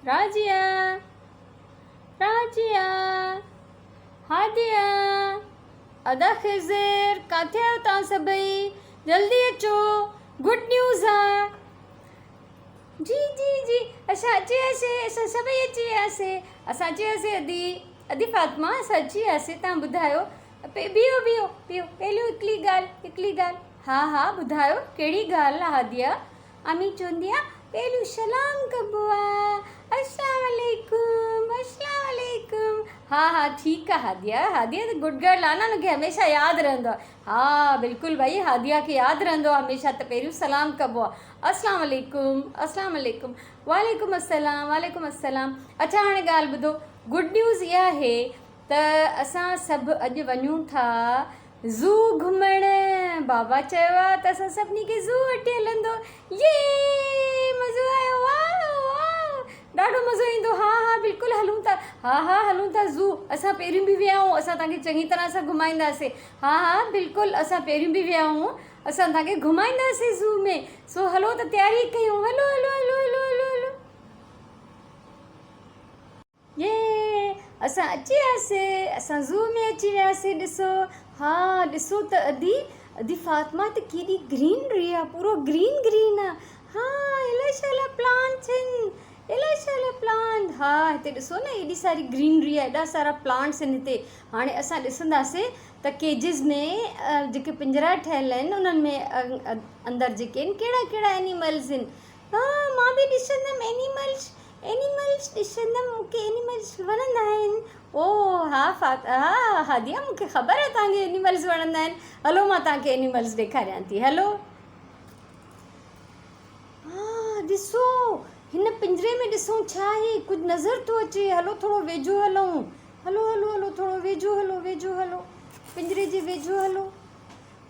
राजिया, राजिया, हादिया, अदा खिज़िर, काथे आहियो तव्हां सभई? जल्दी अचो, गुड न्यूज़ आहे। जी जी जी, असां अची वियासीं, असां सभई अची वियासीं, असां अची वियासीं। अदी फातिमा, असां अची वियासीं। तव्हां ॿुधायो, बीहो बीहो बीहो, पहिरियों हिकिड़ी ॻाल्हि। हा हा, ॿुधायो कहिड़ी ॻाल्हि आहे हादिया? अमी चवंदी आहे पहिरियों सलाम कबो आहे, अस्सलाम वालेकुम, अस्सलाम वालेकुम। हा हा, ठीकु आहे हादिया, हादिया त गुड गर्ल आहे न, हुनखे हमेशह यादि रहंदो आहे। हा बिल्कुलु भई, हादिया खे यादि रहंदो आहे हमेशह त पहिरियों सलाम कबो आहे, अस्सलाम वालेकुम, अस्सलाम वालेकुम, वालेकुम अस्सलाम, वालेकुम अस्सलाम। अच्छा हाणे ॻाल्हि ॿुधो, गुड न्यूज़ इहा आहे त असां सभु अॼु वञूं था ज़ू घुमणु। बाबा चयो आहे त असां सभिनी खे ज़ू वठी हलंदो। ये मज़ो आयो, वाह वाह, ॾाढो मज़ो ईंदो। हा हा बिल्कुलु हलूं था, हा हा हलूं था ज़ू। असां पहिरियों बि विया आहियूं, असां तव्हांखे चङी तरह सां घुमाईंदासीं। हा हा बिल्कुलु, असां पहिरियों बि विया आहियूं, असां तव्हांखे घुमाईंदासीं ज़ू में। सो हलो त तयारी कयूं, हलो हलो हलो हलो हलो हलो। ये असां अची वियासीं, असां ज़ू में अची वियासीं। ॾिसो, हा ॾिसो त अदी फातिमा त केॾी ग्रीनरी आहे, पूरो ग्रीन ग्रीन आहे। हा इलाही सारा प्लांट्स आहिनि, इलाही सारा प्लांट। हा हिते ॾिसो न, एॾी सारी ग्रीनरी आहे, एॾा सारा प्लांट्स आहिनि हिते। हाणे असां ॾिसंदासीं त केजिस में जेके पिंजरा ठहियल आहिनि उन्हनि में अंदरि जेके आहिनि कहिड़ा कहिड़ा एनिमल्स आहिनि। हा मां बि ॾिसंदमि एनिमल्स ॾिसंदमि, मूंखे एनिमल्स वणंदा आहिनि। ओ हा हा हादिया, मूंखे ख़बर आहे तव्हांखे एनिमल्स वणंदा आहिनि। हलो मां तव्हांखे एनिमल्स ॾेखारियां थी, हलो। हा ॾिसो, हिन पिंजरे में ॾिसूं छा आहे, कुझु नज़र थो अचे। हलो थोरो वेझो हलूं, हलो हलो हलो थोरो वेझो हलो, वेझो हलो, पिंजरे जे वेझो हलो।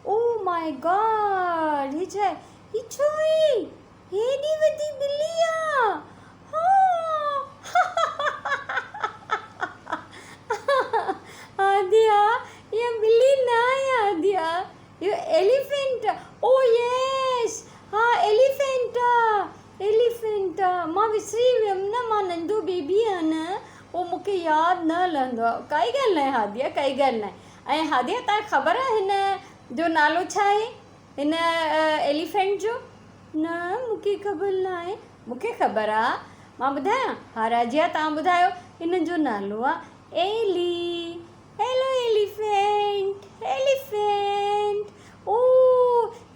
ओ माय गॉड, ही छा आहे? ही छो आहे? हेॾी वॾी ॿिली आहे। हादिया, इहा ॿिली न आहे हादिया, इहो एलिफेंट। ओ यस, हा एलिफेंट आहे, एलिफेंट आहे। मां विसरी वियमि न, मां नंढो बेबी आहे न, पोइ मूंखे यादि न लहंदो आहे। काई ॻाल्हि न आहे हादिया, काई ॻाल्हि न आहे। ऐं हादिया तव्हांखे ख़बर आहे हिन जो नालो छा आहे, हिन एलिफेंट जो? न मूंखे ख़बर न आहे। मूंखे ख़बर आहे, मां ॿुधायां। हा राजिया तव्हां ॿुधायो। हिन जो नालो आहे एली। Hello elephant, elephant. ओ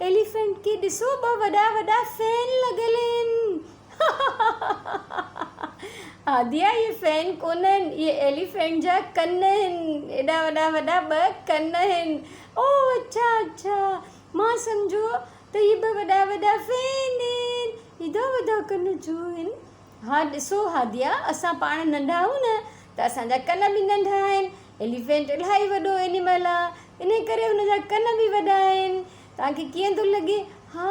एलिफेंट खे ॾिसो, ॿ वॾा वॾा फैन लॻल आहिनि। हादिया इहे फैन कोन आहिनि, इहे एलिफेंट जा कन आहिनि, एॾा वॾा वॾा ॿ कन आहिनि। ओ अच्छा अच्छा, मां सम्झो त इहे ॿ वॾा वॾा फैन आहिनि, एॾा वॾा कन छो आहिनि? हा ॾिसो हादिया, असां पाण नंढा आहियूं न, त असांजा कन बि नंढा आहिनि। एलिफेंट इलाही वॾो एनिमल आहे, इन करे हुनजा कन बि वॾा आहिनि। तव्हांखे कीअं थो लॻे? हा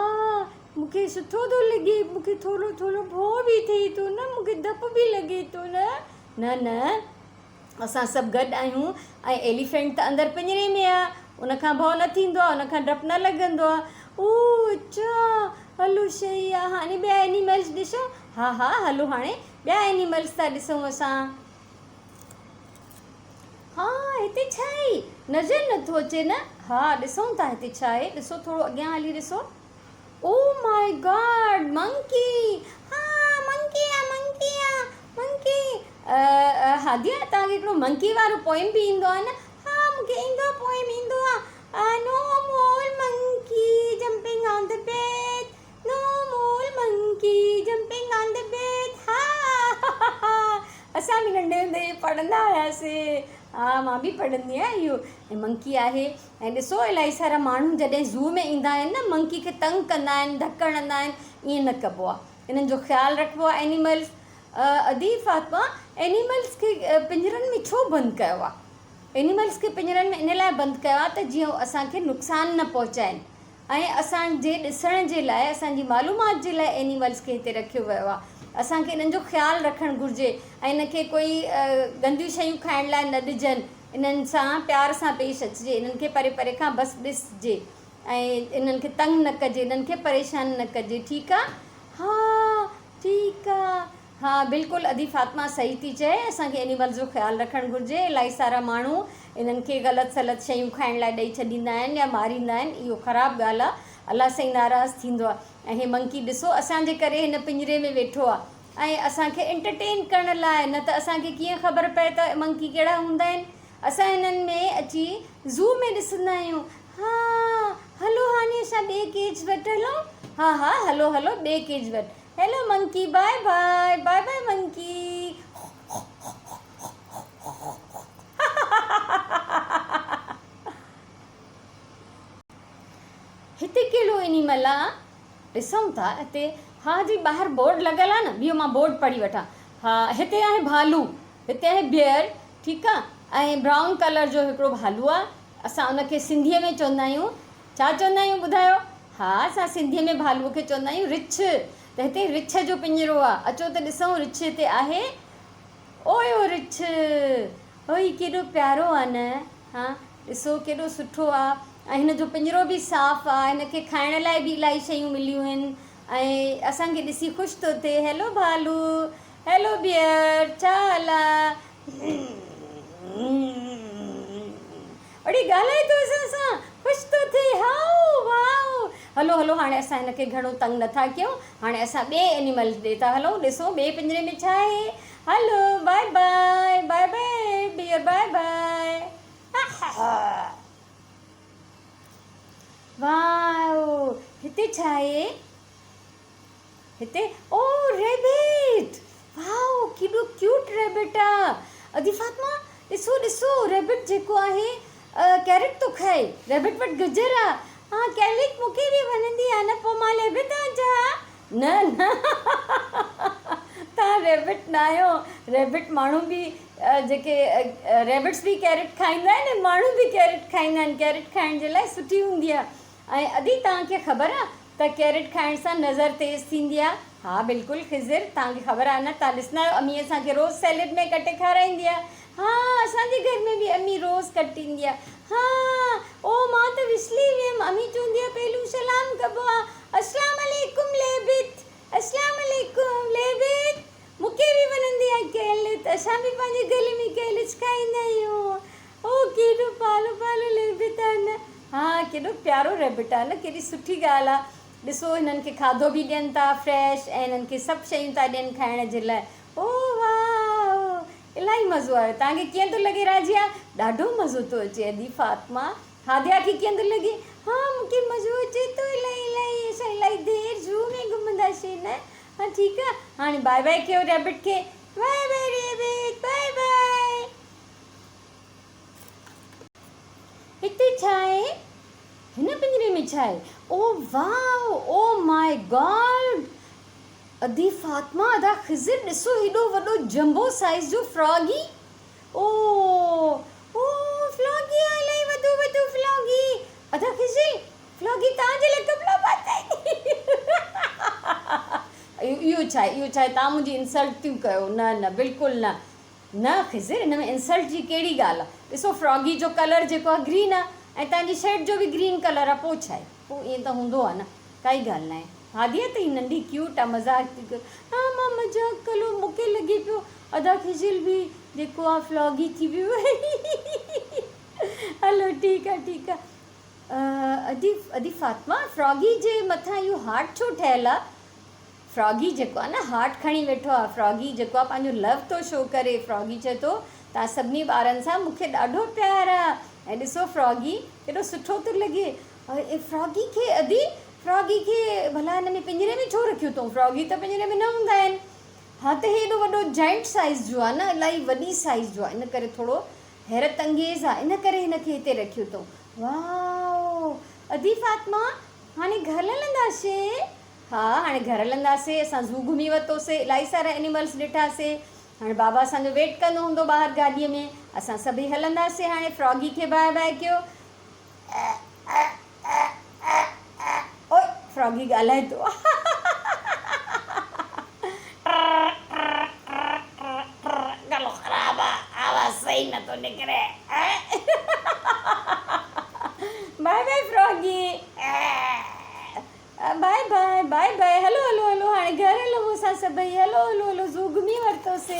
मूंखे सुठो थो लॻे, मूंखे थोरो थोरो भउ बि थिए थो न, मूंखे डपु बि लॻे थो न। न न, असां सभु गॾु आहियूं, ऐं एलिफेंट त अंदरि पिंजरे में आहे, उनखां भउ न थींदो आहे, उनखां डपु न लॻंदो आहे। ओ अच्छा, हलो सही आहे। हाणे ॿिया एनिमल्स ॾिसो। हा हा हलो, हाणे ॿिया एनिमल्स था ॾिसूं असां। हा हिते छा आहे, नज़र नथो अचे न। हा ॾिसूं था हिते छा आहे, ॾिसो थोरो अॻियां हली ॾिसो। ओ माय गॉड, मंकी। हा मंकी आहे, मंकी आहे, मंकी। हादिया तव्हांखे हिकिड़ो मंकी वारो पोइम बि ईंदो आहे न? हा मूंखे ईंदो आहे, पोइम ईंदो आहे। No more monkey jumping on the bed, no more monkey jumping on the bed. हा असां बि नंढे हूंदे पढ़ंदा हुआसीं। हा मां बि पढ़ंदी आहियां इहो। ऐं मंकी आहे, ऐं ॾिसो इलाही सारा माण्हू जॾहिं ज़ू में ईंदा आहिनि न, मंकी खे तंग कंदा आहिनि, धकु हणंदा आहिनि। ईअं न कबो आहे, इन्हनि जो ख़्यालु रखिबो आहे। एनिमल्स अदी फातिमा, एनिमल्स खे पिंजरनि में छो बंदि कयो आहे? एनिमल्स खे पिंजरनि में इन लाइ बंदि कयो आहे त जीअं असांखे नुक़सानु न पहुचाइनि, ऐं असांजे ॾिसण जे लाइ, असांजी मालूमात जे लाइ एनिमल्स खे हिते रखियो वियो आहे। असांखे इन्हनि जो ख़्यालु रखणु घुरिजे, ऐं इनखे कोई गंदियूं शयूं खाइण लाइ न ॾिजनि। इन्हनि सां प्यार सां पेश अचिजे, इन्हनि खे परे परे खां बसि ॾिसिजे, ऐं इन्हनि खे तंग न कजे, इन्हनि खे परेशान न कजे, ठीकु आहे? हा ठीकु आहे, हाँ बिल्कुलु अदी फ़ातिमा सही थी चए, असांखे एनिमल्स जो ख़्यालु रखणु घुरिजे। इलाही सारा माण्हू इन्हनि खे ग़लति सलत शयूं खाइण लाइ ॾेई छॾींदा आहिनि या मारींदा आहिनि, इहो ख़राबु ॻाल्हि आहे। अलाह साईं नाराज़ थींदो आहे। ऐं हे मंकी ॾिसो असांजे करे हिन पिंजरे में वेठो आहे ऐं असांखे एंटरटेन करण लाइ, न त असांखे कीअं ख़बर पए त मंकी कहिड़ा हूंदा आहिनि। असां हिननि में अची ज़ू में ॾिसंदा आहियूं। हा हलो हाणे असां ॿिए केज वटि हलूं। हा हा हलो हलो ॿिए केज वटि। Hello monkey, bye bye, bye bye monkey. हिते कहिड़ो एनिमल आहे ॾिसूं था हिते। हा जी ॿाहिरि बोर्ड लॻियल आहे न, बीहो मां बोर्ड पढ़ी वठां। हा हिते आहे भालू, हिते आहे बियर, ठीकु आहे। ऐं ब्राउन कलर जो हिकिड़ो भालू आहे। असां उनखे सिंधीअ में चवंदा आहियूं, छा चवंदा आहियूं ॿुधायो? हा असां सिंधीअ में भालूअ खे चवंदा आहियूं रिछ। त हिते रिछ जो पिंजरो आहे, अचो त ॾिसूं रिछ हिते आहे। ओयो रिछ, ओई केॾो प्यारो आहे न। हा ॾिसो केॾो सुठो आहे। ऐं हिन जो पिंजरो बि साफ़ु आहे, हिनखे खाइण लाइ बि इलाही शयूं मिलियूं आहिनि ऐं असांखे ॾिसी ख़ुशि थो थिए। हेलो भालू, हेलो बियर, छा हाल आहे? अड़ी ॻाल्हाए थो असां सां, ख़ुशि थो थिए। हाओ वाओ, हलो हलो हाणे असां हिनखे घणो तंग नथा कयूं। हाणे असां ॿिए एनिमल ॾे था हलूं। ॾिसो ॿिए पिंजरे में छा आहे। Hello bye bye, bye bye bear, bye bye. Wow हिते छा आहे? हिते ओ रेबिट। वाओ केॾो क्यूट रेबिट आहे। अदी फ़ातिमा ॾिसो ॾिसो, रेबिट जेको आहे कैरेट थो खाए। रेबिट वटि गजर आहे। हा कैरेट मूंखे बि वणंदी आहे न, पोइ मां रेबिट आहियां छा? न न तव्हां रेबिट न आहियो। रेबिट माण्हू बि जेके रेबिट्स बि कैरेट खाईंदा आहिनि ऐं माण्हू बि कैरेट खाईंदा आहिनि। कैरेट खाइण जे लाइ सुठी हूंदी आहे। ऐं अदी तव्हांखे ख़बर आहे त कैरेट खाइण सां नज़र तेज़ थींदी आहे? हा बिल्कुलु ख़िज़िर, तव्हांखे ख़बर आहे न? तव्हां ॾिसंदा आहियो अम्मी असांखे रोज़ सैलेड में कटे खाराईंदी आहे। हा असांजे घर में बि अम्मी रोज़ कटींदी आहे। हा ओ मां त विसली वियमि, अम्मी चवंदी आहे पहिलू सलाम कबो आहे। अस्सलाम वालेकुम लेबिट, अस्सलाम वालेकुम लेबिट। मूंखे बि वणंदी आहे कैरेट, असां बि पंहिंजे गले में कैरेट खाईंदा आहियूं। ओ केॾो पालो पालो लेबिट आहे न। हा केॾो प्यारो रेबिट आहे न, केॾी सुठी ॻाल्हि आहे। ॾिसो हिननि खे खाधो बि ॾियनि था फ्रेश ऐं हिननि खे सभु शयूं था ॾियनि खाइण जे लाइ। ओ वाह इलाही मज़ो आयो। तव्हांखे कीअं थो लॻे राजिया? ॾाढो मज़ो थो अचे। अदी फ़ातिमा हादिया खे कीअं थो लॻे? हा मूंखे मज़ो अचे थो इलाही इलाही। असां इलाही देरि ज़ू में घुमंदासीं न। हा ठीकु आहे, हाणे बाय बाय कयो रेबिट खे। Bye bye rabbit, bye bye. हिते छा आहे? हिन पिंजरे में छा आहे? Oh wow, oh my God, अदी फ़ातिमा, अदा ख़िज़िर ॾिसो हेॾो वॾो जंबो साइज़ जो फ्रॉगी। ओ ओ फ्लॉगी आहे, इलाही वॾो वॾो फ्लॉगी। अदा ख़िज़िर फ्लॉगी तव्हांजे लाइ कपिड़ा पाता। इहो छा आहे? इहो छा आहे? तव्हां मुंहिंजी इंसल्ट थियूं कयो। न न बिल्कुलु न न ख़िज़िर, हिन में इंसल्ट जी कहिड़ी ॻाल्हि आहे? ॾिसो फ्रॉगी जो कलर जेको आहे ग्रीन आहे ऐं तव्हांजी शर्ट जो बि ग्रीन कलर आहे, पोइ छा आहे? पोइ ईअं त हूंदो आहे न, काई ॻाल्हि न आहे। हादिया त ही नंढी क्यूट आहे, मज़ाक थी कर। हा मां मज़ाक कलो, मूंखे लॻे पियो अदा ख़िज़िर बि जेको आहे फ्लॉगी थी वियो। हलो ठीकु आहे ठीकु आहे। अदी फ़ातिमा फ्रॉगी जे मथां इहो हार्ट छो ठहियलु आहे? फ्रॉगी जेको आहे न हार्ट खणी वेठो आहे। फ्रॉगी जेको आहे पंहिंजो लव थो शो करे। फ्रॉगी चए थो तव्हां सभिनी ॿारनि सां मूंखे ॾाढो प्यारु आहे। ऐं ॾिसो फ्रॉगी केॾो सुठो थो लॻे। फ्रॉगी खे अदी फ्रॉगी खे भला हिन में पिंजरे में छो रखियो अथऊं? फ्रॉगी त पिंजरे में न हूंदा आहिनि। हा त हेॾो वॾो जाइंट साइज़ जो आहे न, इलाही वॾी साइज़ जो आहे, इन करे थोरो हैरत अंगेज़ आहे, इन करे हिनखे हिते रखियो अथऊं। वाओ अदी फ़ातिमा हाणे घर हलंदासीं? हा हाणे घर हलंदासीं। असां ज़ू घुमी वरितोसीं, इलाही सारा एनिमल्स ॾिठासीं। हाणे बाबा असांजो वेट कंदो हूंदो ॿाहिरि गाॾीअ में। असां सभई हलंदासीं। हाणे फ्रॉगी खे बाय बाय कयो। ओए फ्रॉगी ॻाल्हाए थो। गलो ख़राबु आहे, आवाज़ सही नथो निकिरे। Bye bye froggy, bye bye bye bye. Hello hello hello हाणे घर हलूं असां सभई। हलो हलो हलो ज़ू करतो से